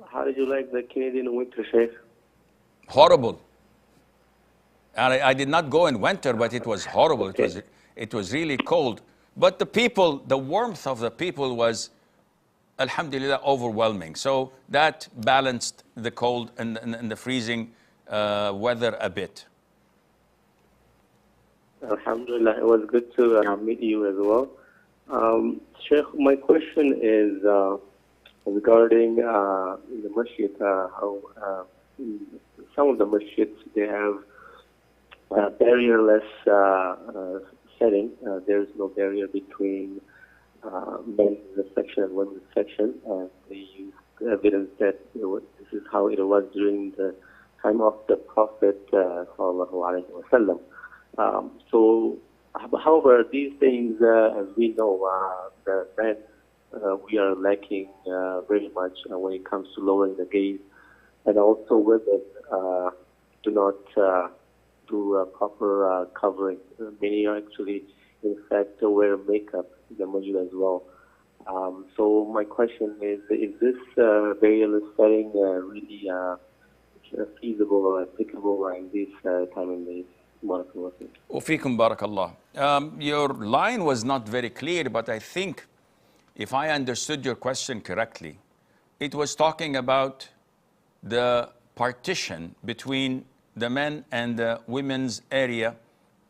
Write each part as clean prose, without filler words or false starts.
How did you like the Canadian winter, Sheikh? Horrible. And I did not go in winter, but it was horrible. Okay. It was really cold. But the people, the warmth of the people was, alhamdulillah, overwhelming. So that balanced the cold and the freezing weather a bit. Alhamdulillah, it was good to meet you as well. Sheikh, my question is regarding the masjid, how some of the masjids, they have barrierless setting. There's no barrier between men's section and women's section. They use evidence that this is how it was during the time of the Prophet sallallahu alaihi wasallam. So, however, these things, as we know, the men, we are lacking very much when it comes to lowering the gaze, and also women do not do proper covering. Many actually, in fact, wear makeup in the masjid as well. So my question is this barrierless setting really feasible or applicable in this time and day? Ufikum barakallah. Your line was not very clear, but I think if I understood your question correctly, it was talking about the partition between the men and the women's area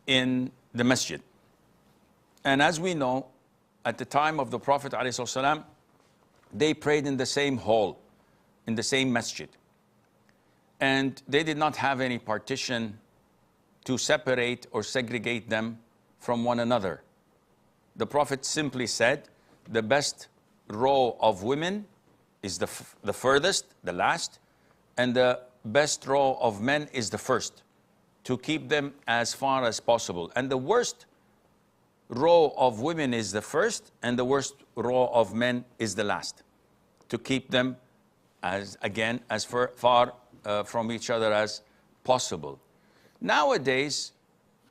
in the masjid. And as we know, at the time of the Prophet ﷺ, they prayed in the same hall, in the same masjid. And they did not have any partition to separate or segregate them from one another. The Prophet simply said, the best row of women is the furthest, the last, and the best row of men is the first, to keep them as far as possible. And the worst row of women is the first, and the worst row of men is the last, to keep them as far from each other as possible. Nowadays,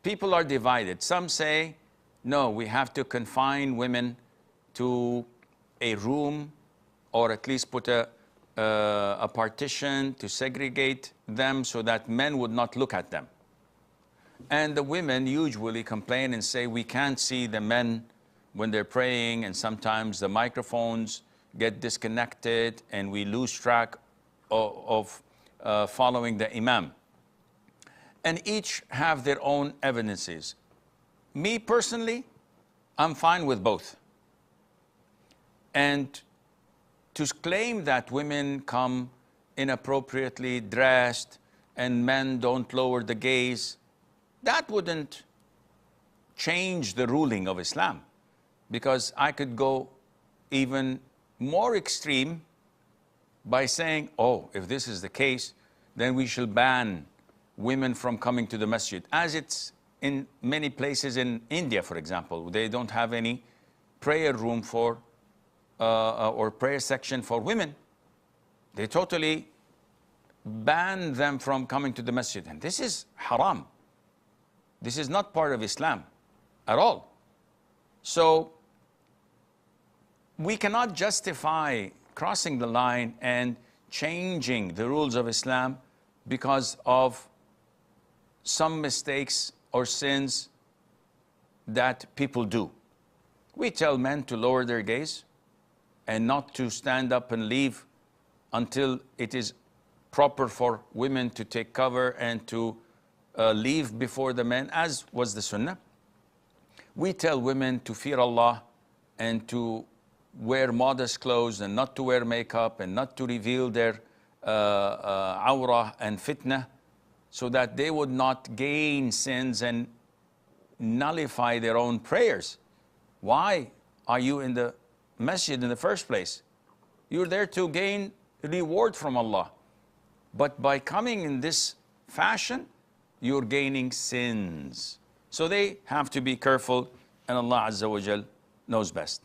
people are divided. Some say, no, we have to confine women to a room, or at least put a partition to segregate them so that men would not look at them. And the women usually complain and say, we can't see the men when they're praying, and sometimes the microphones get disconnected and we lose track of following the imam. And each have their own evidences. Me personally, I'm fine with both. And to claim that women come inappropriately dressed and men don't lower the gaze, that wouldn't change the ruling of Islam. Because I could go even more extreme by saying, oh, if this is the case, then we shall ban women from coming to the masjid, as it's in many places in India, for example. They don't have any prayer room for or prayer section for women. They totally ban them from coming to the masjid, and this is haram. This is not part of Islam at all. So we cannot justify crossing the line and changing the rules of Islam because of some mistakes or sins that people do. We tell men to lower their gaze and not to stand up and leave until it is proper for women to take cover and to leave before the men, as was the sunnah. We tell women to fear Allah and to wear modest clothes and not to wear makeup and not to reveal their awrah and fitna, so that they would not gain sins and nullify their own prayers. Why are you in the masjid in the first place? You're there to gain reward from Allah. But by coming in this fashion, you're gaining sins. So they have to be careful, and Allah Azza wa Jal knows best.